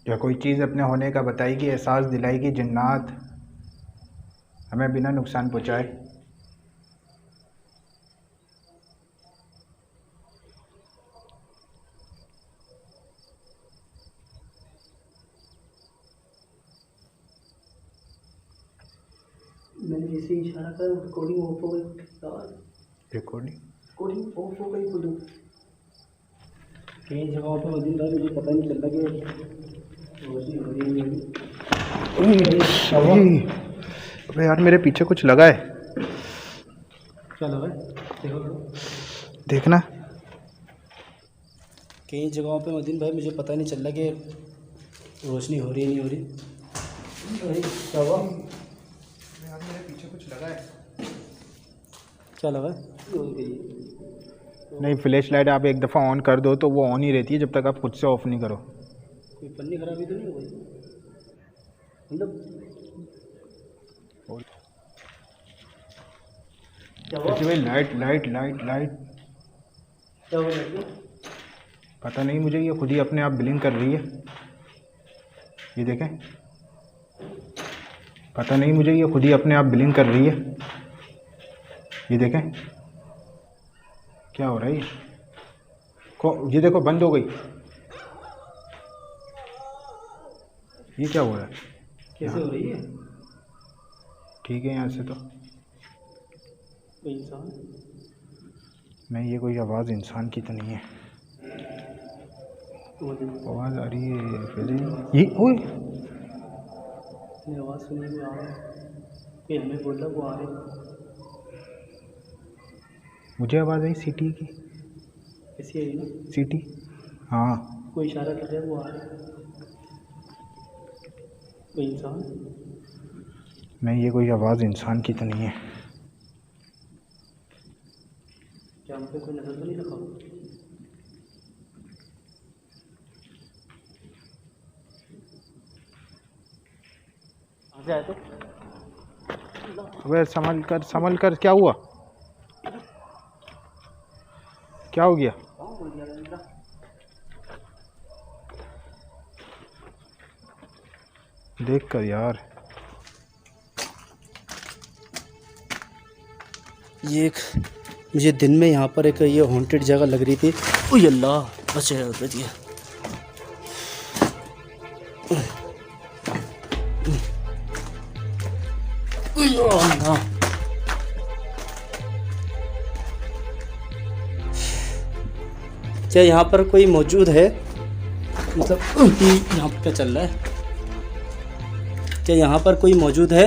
या कोई चीज़ अपने होने का बताएगी, एहसास दिलाएगी, जन्नत हमें बिना नुकसान पहुँचाए। मैंने जैसे ही इशारा करा रिकॉर्डिंग ऑफ हो गई। रिकॉर्डिंग ऑफ हो गई खुद। कई जगहों पे मदीन भाई मुझे पता नहीं चलता कि रोशनी हो रही है। अबे यार मेरे पीछे कुछ लगा है। क्या लगा है? देखो देखना। कई जगहों पे मदीन भाई मुझे पता नहीं चल रहा कि रोशनी हो रही है नहीं हो रही। क्या हुआ? यार मेरे पीछे कुछ लगा है। क्या लगा? नहीं, फ्लैश लाइट आप एक दफ़ा ऑन कर दो तो वो ऑन ही रहती है जब तक आप खुद से ऑफ़ नहीं करो। कोई पन्नी खराबी तो नहीं हो गई मतलब? क्या हुआ? भाई लाइट लाइट लाइट लाइट क्या हुआ लड़के? पता नहीं मुझे, ये खुद ही अपने आप ब्लिंक कर रही है। ये देखें, पता नहीं मुझे, ये खुद ही अपने आप ब्लिंक कर रही है। ये देखें क्या हो रहा है। ये देखो बंद हो गई। ये क्या हो रहा है? कैसे हो रही है? ठीक है यहाँ से तो कोई इंसान? नहीं, ये कोई आवाज़ इंसान की तो नहीं है। आवाज़ आ रही है फिर ये ओए आवाज़ सुनने को आ रहा है कि हमें बोल रहा वो आ रहे। मुझे आवाज़ आई सीटी की। कैसी है ना? सीटी, हाँ। कोई इशारा कर रहा है वो आ रहे। कोई इंसान? नहीं, ये कोई आवाज़ इंसान की तो नहीं है। क्या हम पे कोई नजर तो नहीं रखा? कहाँ से आया तो? अबे संभल कर, क्या हुआ? क्या हो गया? देख कर यार। ये एक मुझे दिन में यहाँ पर एक ये हॉन्टेड जगह लग रही थी। ओह अल्लाह, बच गया। क्या यहाँ पर कोई मौजूद है? मतलब यहाँ पर क्या चल रहा है? क्या यहाँ पर कोई मौजूद है?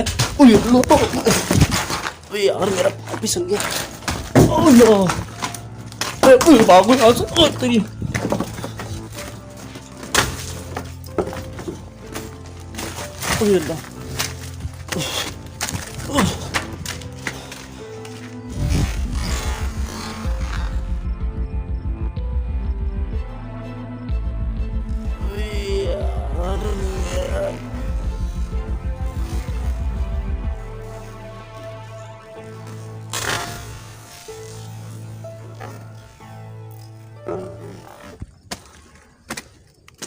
यार मेरा पाँव भी सन गया। भागो यहाँ से। तेरी अल्लाह।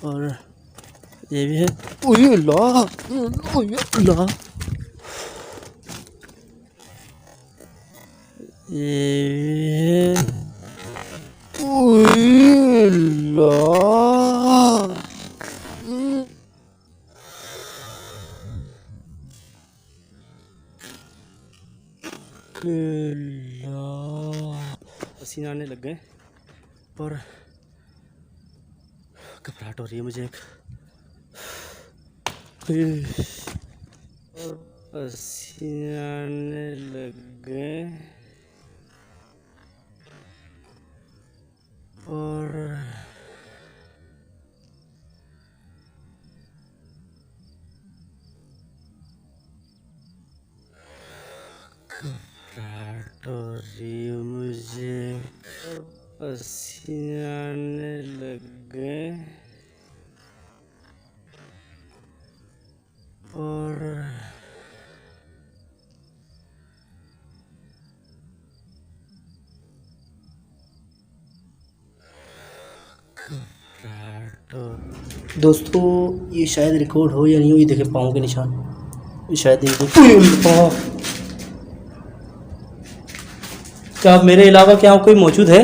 और ये भी है। ओए अल्लाह, ओए अल्लाह। ये ओए अल्लाह। पसीना आने लग गए और घबराहट हो रही है मुझे एक। और पसीने आने लग गए और घबराहट हो रही है मुझे। पसीने आने लग गए और दोस्तों ये शायद रिकॉर्ड हो या नहीं हो, ये देखे पाँव के निशान, ये शायद इनको क्या मेरे अलावा क्या कोई मौजूद है?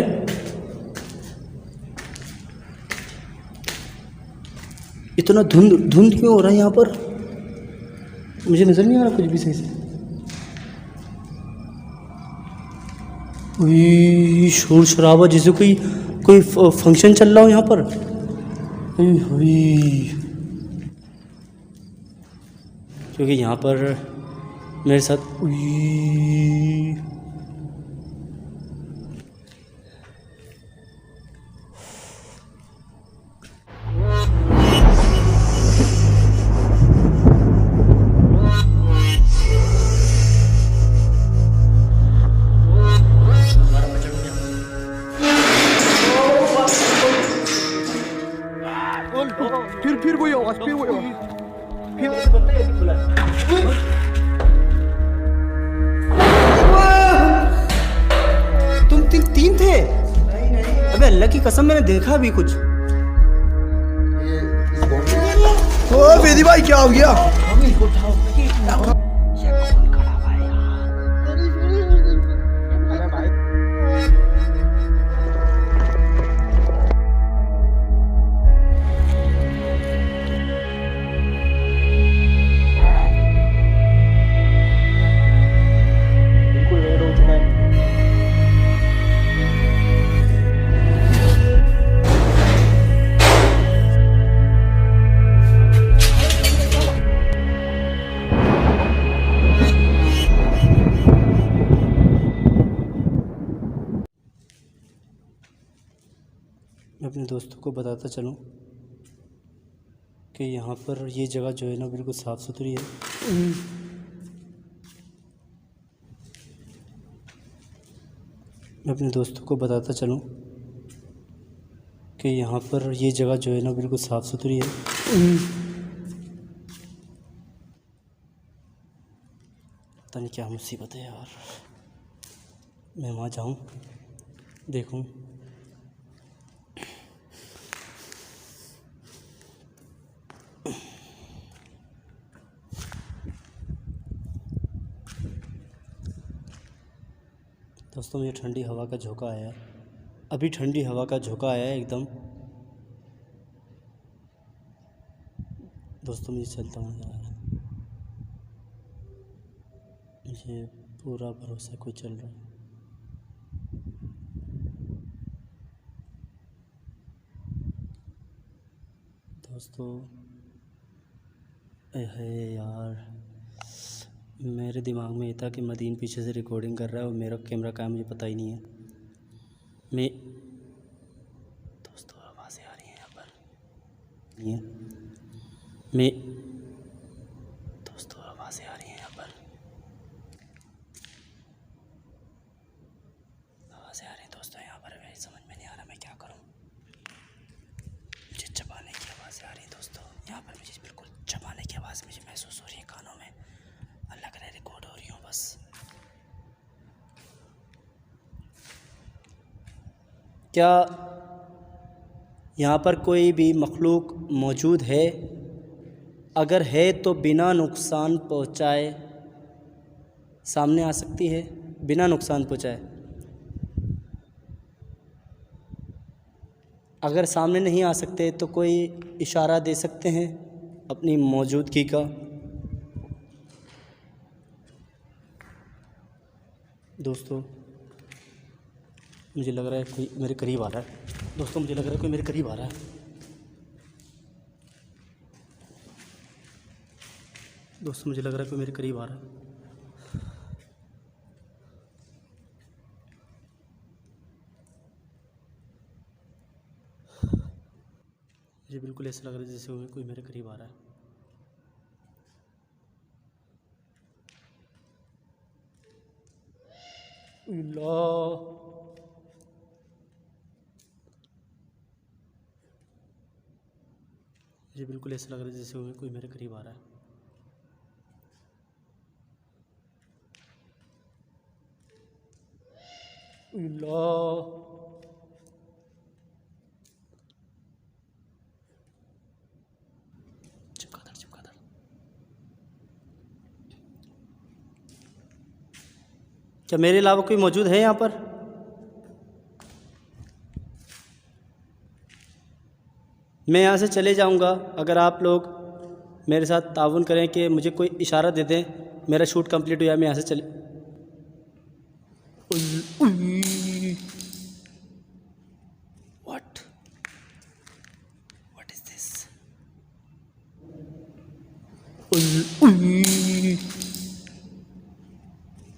इतना धुंध धुंध क्यों हो रहा है यहाँ पर? मुझे नज़र नहीं आ रहा कुछ भी सही से। हुई शोर शराबा जैसे कोई कोई फंक्शन चल रहा हो यहाँ पर। हुई क्योंकि यहाँ पर मेरे साथ फिर वही आवाज, फिर वही आवाज। तुम तीन थे? अबे अल्लाह की कसम मैंने देखा भी कुछ। ओ बेदी भाई क्या हो गया? मैं अपने दोस्तों को बताता चलूं कि यहाँ पर ये जगह जो है ना बिल्कुल साफ़ सुथरी है। मैं अपने दोस्तों को बताता चलूं कि यहाँ पर ये जगह जो है ना बिल्कुल साफ़ सुथरी है। पता नहीं क्या मुसीबत है यार। मैं वहाँ जाऊँ देखूँ। दोस्तों मुझे ठंडी हवा का झोंका आया है, अभी ठंडी हवा का झोंका आया है एकदम। दोस्तों मुझे चलता हूँ यार, मुझे पूरा भरोसा कोई चल रहा है। दोस्तों है यार, मेरे दिमाग में ये था कि मदीन पीछे से रिकॉर्डिंग कर रहा है और मेरा कैमरा कहाँ है मुझे पता ही नहीं है। मैं दोस्तों आवाज़ें आ रही हैं यहाँ पर, नहीं है मैं दोस्तों आवाज़ें आ रही हैं यहाँ पर, आवाज़ें आ रही हैं दोस्तों यहाँ पर। मेरी समझ में नहीं आ रहा मैं क्या करूँ। मुझे चबाने की आवाज़ें आ रही हैं दोस्तों यहाँ पर, मुझे बिल्कुल चबाने की आवाज़ मुझे महसूस हो रही है कानों में। अल्लाह करे रिकॉर्ड हो रही हूँ बस। क्या यहाँ पर कोई भी मखलूक मौजूद है? अगर है तो बिना नुकसान पहुँचाए सामने आ सकती है, बिना नुकसान पहुँचाए। अगर सामने नहीं आ सकते तो कोई इशारा दे सकते हैं अपनी मौजूदगी का। दोस्तों मुझे लग रहा है कोई मेरे करीब आ रहा है। दोस्तों मुझे लग रहा है कोई मेरे करीब आ रहा है। दोस्तों मुझे लग रहा है कोई मेरे करीब आ रहा है। मुझे बिल्कुल ऐसा लग रहा है जैसे कोई मेरे करीब आ रहा है। अल्लाह, मुझे बिल्कुल ऐसा लग रहा है जैसे कोई मेरे करीब आ रहा है। अल्लाह, क्या मेरे अलावा कोई मौजूद है यहाँ पर? मैं यहाँ से चले जाऊँगा अगर आप लोग मेरे साथ ताउन करें कि मुझे कोई इशारा दे दें, मेरा शूट कंप्लीट हो जाए, मैं यहाँ से चले। What what is this?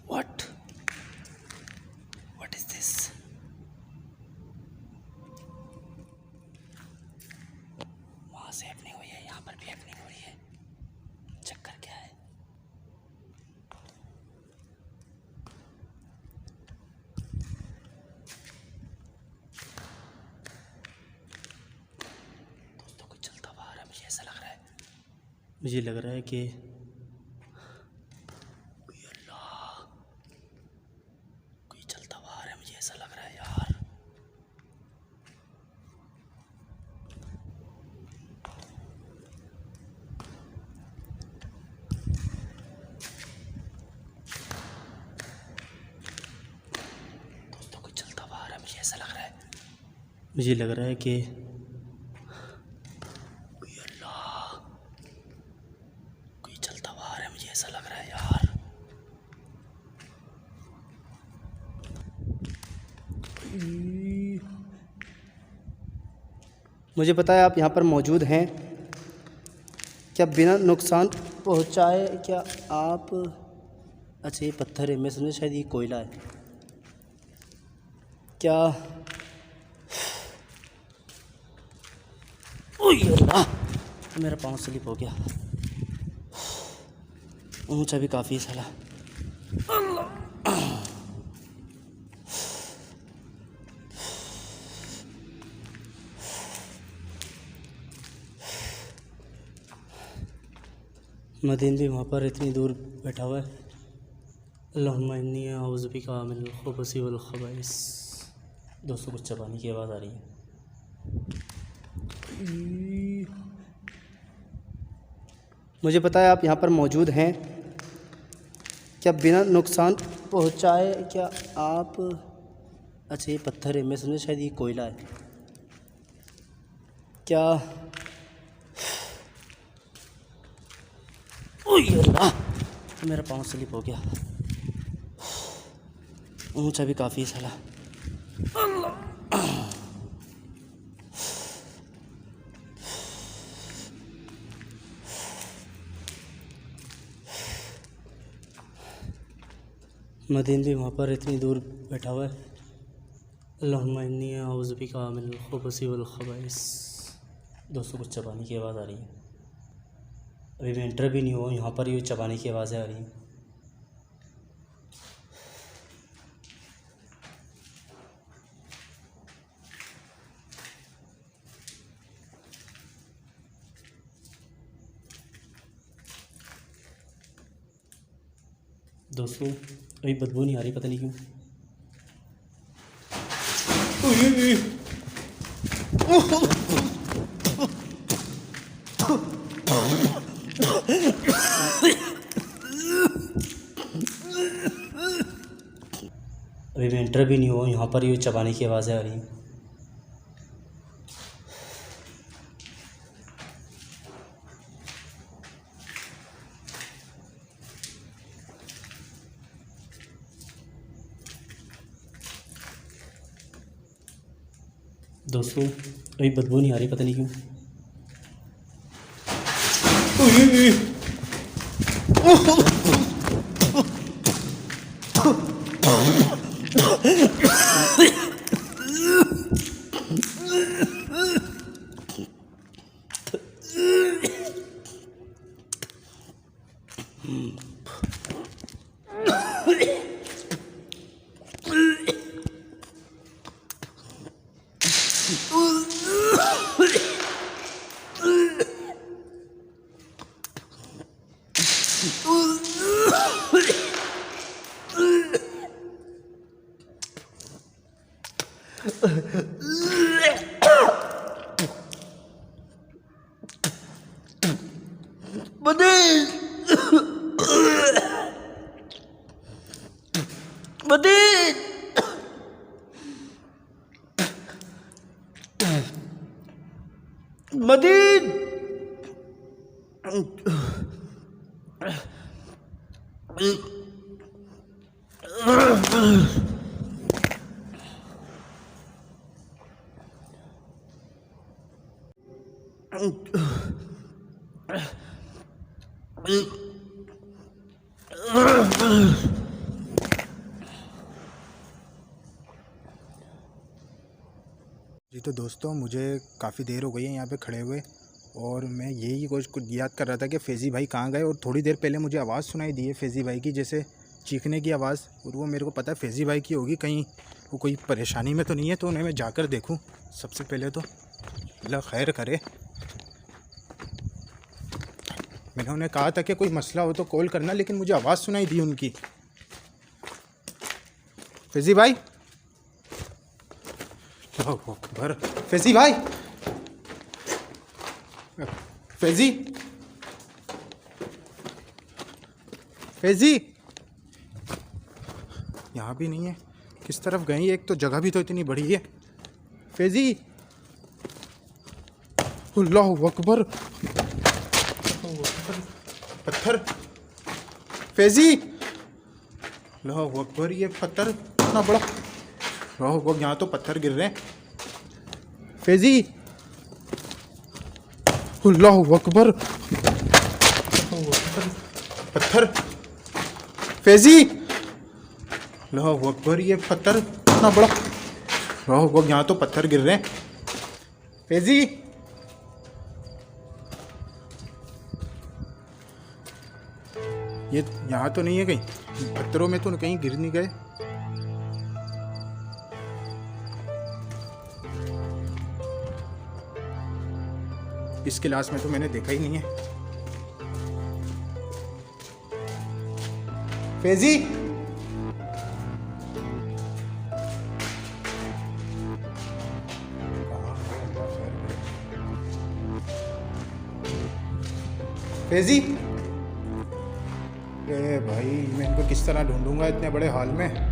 What what is this? वहाँ से हैपनिंग हुई है, यहाँ पर भी हैपनिंग हो रही है। चक्कर क्या है? दोस्तों कुछ चलता हुआ आ रहा है, मुझे ऐसा लग रहा है। मुझे लग रहा है कि अल्लाह, कोई चलता हुआ आ रहा है, मुझे ऐसा लग रहा है यार। दोस्तों कुछ चलता हुआ आ रहा है, मुझे ऐसा लग रहा है। मुझे लग रहा है कि अल्लाह, कोई चलता हुआ आ रहा है, मुझे ऐसा लग रहा है यार। मुझे पता है आप यहाँ पर मौजूद हैं। क्या बिना नुकसान पहुँचाए क्या आप? अच्छा ये पत्थर है, मैं समझा शायद ये कोयला है। क्या अल्लाह, मेरा पाँव स्लिप हो गया। ऊंचा भी काफ़ी है साला। मदीन भी वहाँ पर इतनी दूर बैठा हुआ है। अल्लाहुम्मा इन्नी अऊज़ु बिका मिनल खुबुसि वल खबाइस। दोस्तों कुछ चबाने की आवाज़ आ रही है। मुझे पता है आप यहाँ पर मौजूद हैं। क्या बिना नुकसान पहुँचाए क्या आप? अच्छा ये पत्थर है, मैं समझा शायद ये कोयला है। क्या अल्लाह, मेरा पाँव स्लिप हो गया। ऊंचा भी काफ़ी है साला। मदीन भी वहाँ पर इतनी दूर बैठा हुआ है। अल्लाहुम्मा इन्नी अऊज़ु बिका मिनल खुबुसि वल खबाइस। दोस्तों कुछ चबाने की आवाज़ आ रही है। अभी मैं एंटर भी नहीं हुआ, यहाँ पर ये चबाने की आवाज़ें आ रही हैं। दोस्तों अभी बदबू नहीं आ रही, पता नहीं क्यों। अभी मैं एंटर भी नहीं हुआ, यहाँ पर ये चबाने की आवाज़ें आ रही हैं। दोस्तों अभी बदबू नहीं आ रही, पता नहीं क्यों। मदीद। जी तो दोस्तों, मुझे काफ़ी देर हो गई है यहाँ पे खड़े हुए, और मैं यही कुछ याद कर रहा था कि फैज़ी भाई कहाँ गए। और थोड़ी देर पहले मुझे आवाज़ सुनाई दी है फैज़ी भाई की, जैसे चीखने की आवाज़, और वो मेरे को पता है फैज़ी भाई की होगी। कहीं वो कोई परेशानी में तो नहीं है, तो उन्हें मैं जाकर देखूँ सबसे पहले तो। अल्लाह खैर करे। मैंने उन्हें कहा था कि कोई मसला हो तो कॉल करना, लेकिन मुझे आवाज़ सुनाई दी उनकी। फैज़ी भाई, अकबर, फैज़ी भाई, फैज़ी, फैज़ी, यहाँ भी नहीं है। किस तरफ गई? एक तो जगह भी तो इतनी बड़ी है। फैज़ी, अल्लाह अकबर, पत्थर। फैज़ी, अल्लाह अकबर, ये पत्थर इतना बड़ा। अल्लाह अकबर, यहाँ तो पत्थर गिर रहे हैं। फैज़ी, अल्लाह अकबर, पत्थर। फैज़ी, अल्लाह अकबर, ये पत्थर इतना बड़ा। अल्लाह अकबर, यहाँ तो पत्थर गिर रहे हैं। फैज़ी, ये यहाँ तो नहीं है कहीं? पत्थरों में तो कहीं गिर नहीं गए? इस क्लास में तो मैंने देखा ही नहीं है। फैज़ी, फैज़ी, अरे भाई, मैं इनको किस तरह ढूंढूंगा इतने बड़े हॉल में।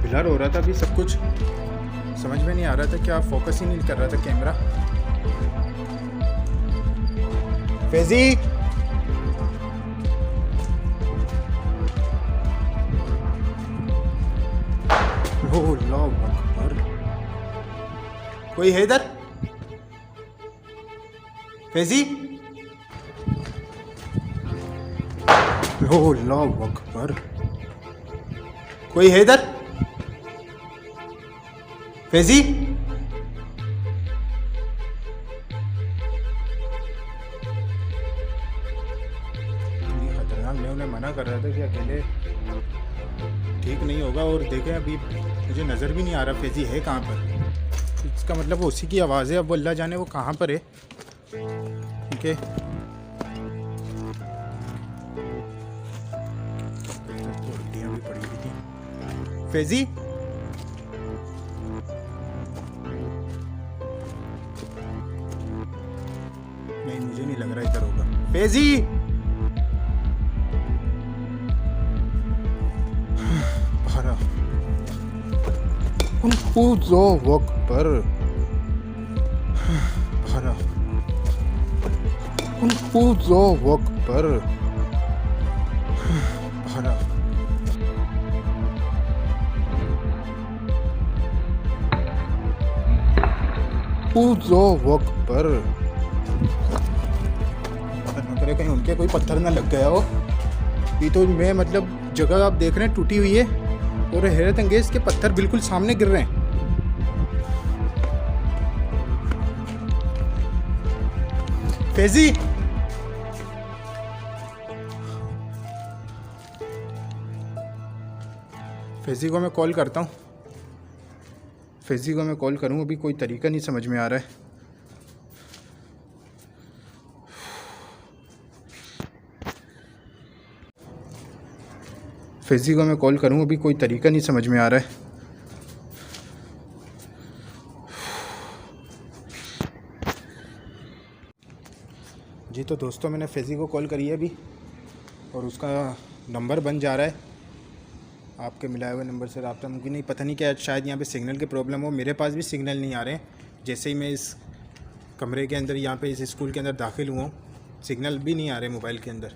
ब्लर हो रहा था अभी सब कुछ, समझ में नहीं आ रहा था, क्या फोकस ही नहीं कर रहा था कैमरा। फैज़ी, अल्लाह अकबर, कोई है इधर? फैज़ी, अल्लाह अकबर, कोई है इधर? फैज़ी, खतरनाक। मैं उन्हें मना कर रहा था कि अकेले ठीक नहीं होगा, और देखें अभी मुझे नज़र भी नहीं आ रहा फैज़ी है कहाँ पर। इसका मतलब वो उसी की आवाज़ है। अब अल्लाह जाने वो कहाँ पर है। ठीक है, तो हड्डियाँ भी पड़ी हुई थी। फैज़ी, नहीं, मुझे नहीं लग रहा इधर होगा। फैज़ी, अल्लाह अकबर, अल्लाह अकबर, अल्लाह अकबर। कहीं उनके कोई पत्थर ना लग गया हो। ये तो मैं मतलब जगह आप देख रहे हैं टूटी हुई है, और हैरत अंगेज के पत्थर बिल्कुल सामने गिर रहे हैं। फैज़ी, फैज़ी को मैं कॉल करता हूँ, फैज़ी को मैं कॉल करूँ, अभी कोई तरीका नहीं समझ में आ रहा है। फैज़ी को मैं कॉल करूँ, अभी कोई तरीका नहीं समझ में आ रहा है। जी तो दोस्तों, मैंने फैज़ी को कॉल करी है अभी और उसका नंबर बन जा रहा है। आपके मिलाए हुए नंबर से रब्ता मुमकिन नहीं, पता नहीं क्या, शायद यहाँ पे सिग्नल की प्रॉब्लम हो। मेरे पास भी सिग्नल नहीं आ रहे हैं। जैसे ही मैं इस कमरे के अंदर, यहाँ पे इस स्कूल के अंदर दाखिल हुआ, सिग्नल भी नहीं आ रहे मोबाइल के अंदर,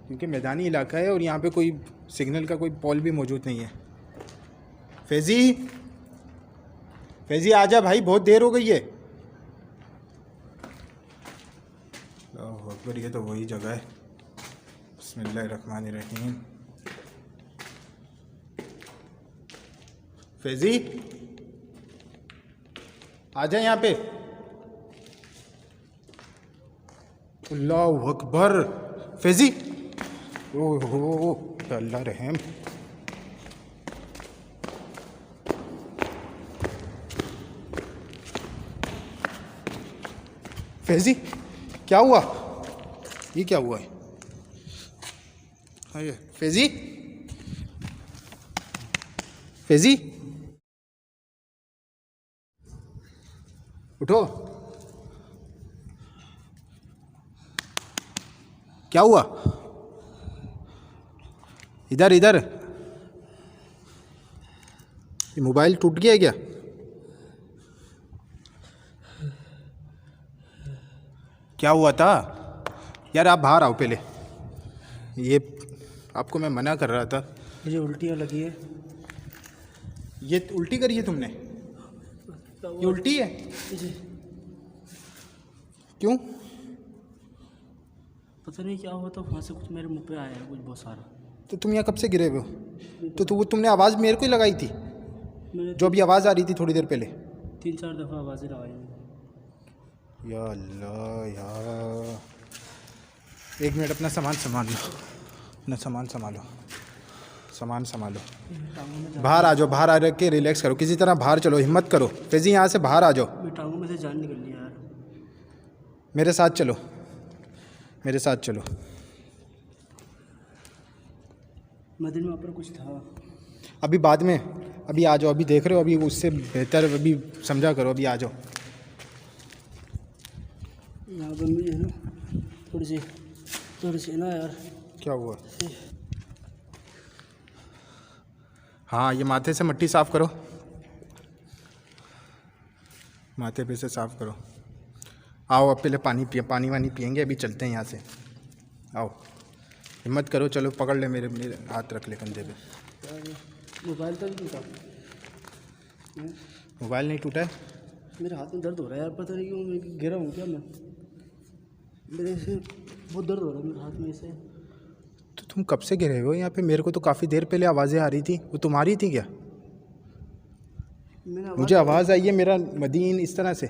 क्योंकि मैदानी इलाका है और यहाँ पे कोई सिग्नल का कोई पोल भी मौजूद नहीं है। फैज़ी, फैज़ी आजा भाई, बहुत देर हो गई है। अल्लाहु अकबर, ये तो वही जगह है। बिस्मिल्लाहिर्रहमानिर्रहीम। फैज़ी आजा यहाँ पे। अल्लाहु अकबर, फैज़ी, ओहो अल्लाह रहम। फैज़ी क्या हुआ? ये क्या हुआ है? अरे फैज़ी, फैज़ी उठो, क्या हुआ? इधर इधर, ये मोबाइल टूट गया है क्या? क्या हुआ था यार? आप बाहर आओ पहले। ये आपको मैं मना कर रहा था। मुझे उल्टियाँ लगी है। ये उल्टी करी है तुमने? ये उल्टी है? क्यों? पता नहीं क्या हुआ था, वहाँ से कुछ मेरे मुंह पे आया है कुछ बहुत सारा। तो तुम यहाँ कब से गिरे हुए हो? तो वो तुमने आवाज़ मेरे को ही लगाई थी, मैंने जो अभी आवाज़ आ रही थी थोड़ी देर पहले। 3-4 दफ़ा आवाज़ें लगाई मैंने। या अल्लाह यार, एक मिनट, अपना सामान संभाल लो, अपना सामान संभालो, सामान संभालो। बाहर आ जाओ, बाहर आ के रिलैक्स करो, किसी तरह बाहर चलो, हिम्मत करो। फैज़ी यहाँ से बाहर आ जाओ। मेरी टांगों में से जान निकल रही है यार। मेरे साथ चलो, मेरे साथ चलो। मदीने में वहाँ पर कुछ था। अभी बाद में, अभी आ जाओ, अभी देख रहे हो, अभी उससे बेहतर अभी समझा करो, अभी आ जाओ। यहाँ पर मुझे ना थोड़ी सी ना यार। क्या हुआ? हाँ, ये माथे से मिट्टी साफ़ करो, माथे पे से साफ़ करो। आओ, अब पहले पानी वानी पियेंगे, अभी चलते हैं यहाँ से। आओ, हिम्मत करो, चलो पकड़ ले, मेरे हाथ रख ले कंधे पे। मोबाइल तो नहीं टूटा। मोबाइल नहीं टूटा है? मेरे हाथ में दर्द हो रहा है यार, पता नहीं क्यों, मैं गिरा हूँ क्या मैं? मेरे से बहुत दर्द हो रहा है मेरे हाथ में से। तो तुम कब से गिरे हो यहाँ पे? मेरे को तो काफ़ी देर पहले आवाज़ें आ रही थी, वो तुम्हारी थी क्या? मुझे आवाज़ आई है मेरा मदीन इस तरह से,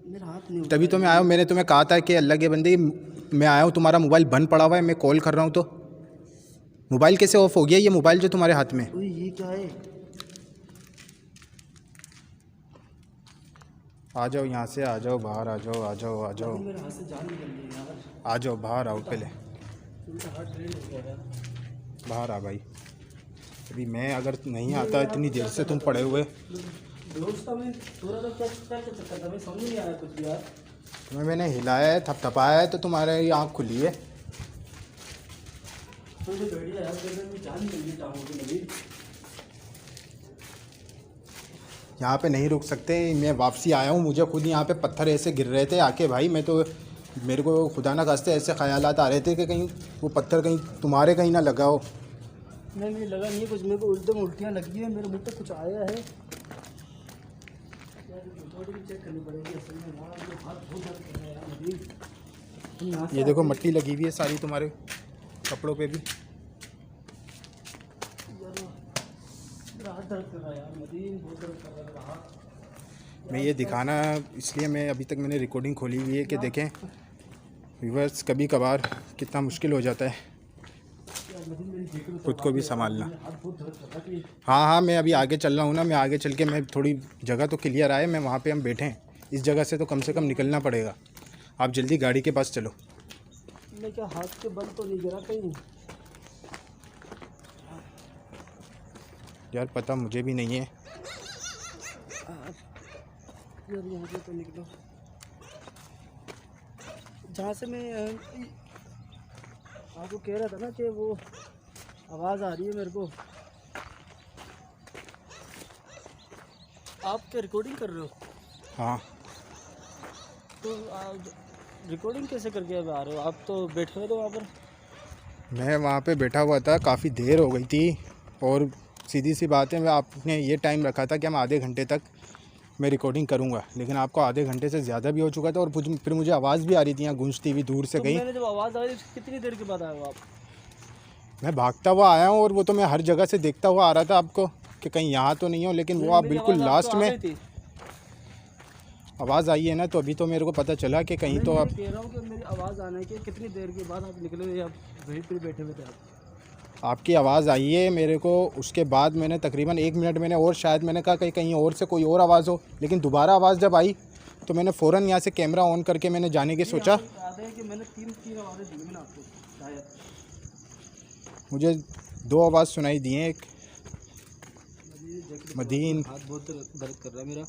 मेरा हाथ नहीं। तभी तो मैं आया हूँ। मैंने तुम्हें कहा था कि अल्लाह के बंदे, मैं आया हूँ, तुम्हारा मोबाइल बंद पड़ा हुआ है, मैं कॉल कर रहा हूँ, तो मोबाइल कैसे ऑफ हो गया? ये मोबाइल जो तुम्हारे हाथ में, ये क्या है? आ जाओ यहाँ से, आ जाओ बाहर, आ जाओ, आ जाओ, आ जाओ, मेरे हाथ से जान निकल रही है यार। आ जाओ बाहर, आओ पहले मेरा हाथ ड्रेन हो गया यार। बाहर आ भाई। अभी मैं अगर नहीं आता, इतनी देर से तुम पड़े हुए। दोस्त मैं थोड़ा सा क्या चक्कर था, मैं समझ नहीं आ रहा कुछ भी यार। तुम्हें मैंने हिलाया है, थपथपाया है, तो तुम्हारे ये आँख खुली है। थोड़ी सी बैठ यार, मेरी जान निकल गई टांगों की लगी। यहाँ पे नहीं रुक सकते, मैं वापसी आया हूँ, मुझे खुद यहाँ पे पत्थर ऐसे गिर रहे थे आके भाई। मैं तो, मेरे को खुदा ना खास्ते ऐसे ख्यालात आ रहे थे कि कहीं वो पत्थर कहीं तुम्हारे कहीं ना लगा हो। नहीं, मुझे लगा नहीं कुछ, मेरे को एकदम उल्टियाँ लगी है, मेरे मुँह पे कुछ आया है। चेक करनी पड़ेगी असल में यार, ये हाथ बहुत दर्द कर रहा है यार अभी। ये देखो मिट्टी लगी हुई है सारी तुम्हारे कपड़ों पे भी। हाथ दर्द कर रहा है यार मदीन, बहुत दर्द कर रहा है हाथ। मैं ये दिखाना इसलिए मैं अभी तक मैंने रिकॉर्डिंग खोली हुई है कि देखें व्यूअर्स, कभी कभार कितना मुश्किल हो जाता है। खुद को भी संभालना। हाँ हाँ, मैं अभी आगे चल रहा हूँ ना, मैं आगे चल के, मैं थोड़ी जगह तो क्लियर आए, मैं वहाँ पे हम बैठे हैं, इस जगह से कम निकलना पड़ेगा। आप जल्दी गाड़ी के पास चलो। मैं क्या हाथ के बल तो नहीं गिरा कहीं? यार पता मुझे भी नहीं है। यार यहाँ से तो निकलो, जहाँ से मैं आपको कह रहा था ना कि वो आवाज़ आ रही है मेरे को। आप क्या रिकॉर्डिंग कर रहे हो? हाँ, तो आप रिकॉर्डिंग कैसे करके अब आ रहे हो? आप तो बैठे हुए थे वहाँ पर। मैं वहाँ पे बैठा हुआ था, काफ़ी देर हो गई थी, और सीधी सी बात है, मैं आपने ये टाइम रखा था कि हम आधे घंटे तक मैं रिकॉर्डिंग करूँगा, लेकिन आपको आधे घंटे से ज़्यादा भी हो चुका था, और फिर मुझे आवाज़ भी आ रही थी यहाँ गूंजती हुई दूर से तो कहीं। मैंने जब आवाज़ आई कितनी देर के बाद आए हो आप? मैं भागता हुआ आया हूँ, और वो तो मैं हर जगह से देखता हुआ आ रहा था आपको कि कहीं यहाँ तो नहीं हो, लेकिन वो आप मेरी बिल्कुल आवाज़ लास्ट आपको आ में गई थी? आवाज़ आई है ना, तो अभी तो मेरे को पता चला कि कहीं तो मैं आप, कह रहा हूँ कि मेरी आवाज़ आने के कितनी देर के बाद आप निकले हुए, आप वहीं पर बैठे हुए थे आप? आपकी आवाज़ आई है मेरे को, उसके बाद मैंने तकरीबन 1 मिनट मैंने, और शायद मैंने कहा कहीं और से कोई और आवाज़ हो, लेकिन दोबारा आवाज़ जब आई तो मैंने फ़ौरन यहाँ से कैमरा ऑन करके मैंने जाने की सोचा। याद है कि मैंने तीन आवाज़ें दी मैंने आपको शायद। मुझे 2 आवाज़ सुनाई दी हैं, एक मदीन। हाथ बहुत दर्द कर रहा है मेरा।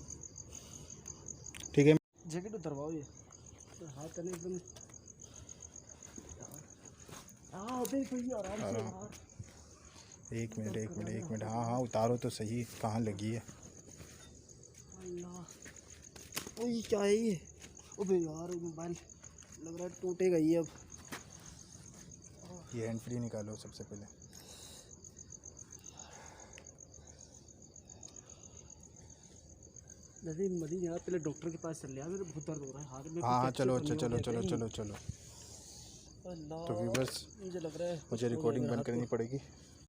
ठीक है, जैकेट उतरवाओ, ये तो हाथ है ना एकदम। हाँ अबे कोई आराम से यार। 1 मिनट, हाँ हाँ उतारो तो सही, कहाँ लगी है। अल्लाह, ओए क्या है ये? अबे यार मोबाइल लग रहा है टूटेगा ही अब। ये हैंड फ्री निकालो सबसे पहले। मदी यार पहले डॉक्टर के पास चल लिया, मेरे बहुत दर्द हो रहा है हाथ में। हाँ हाँ चलो, अच्छा चलो। अल्लाह, तो व्यूअर्स, मुझे लग रहा है मुझे रिकॉर्डिंग बंद करनी पड़ेगी।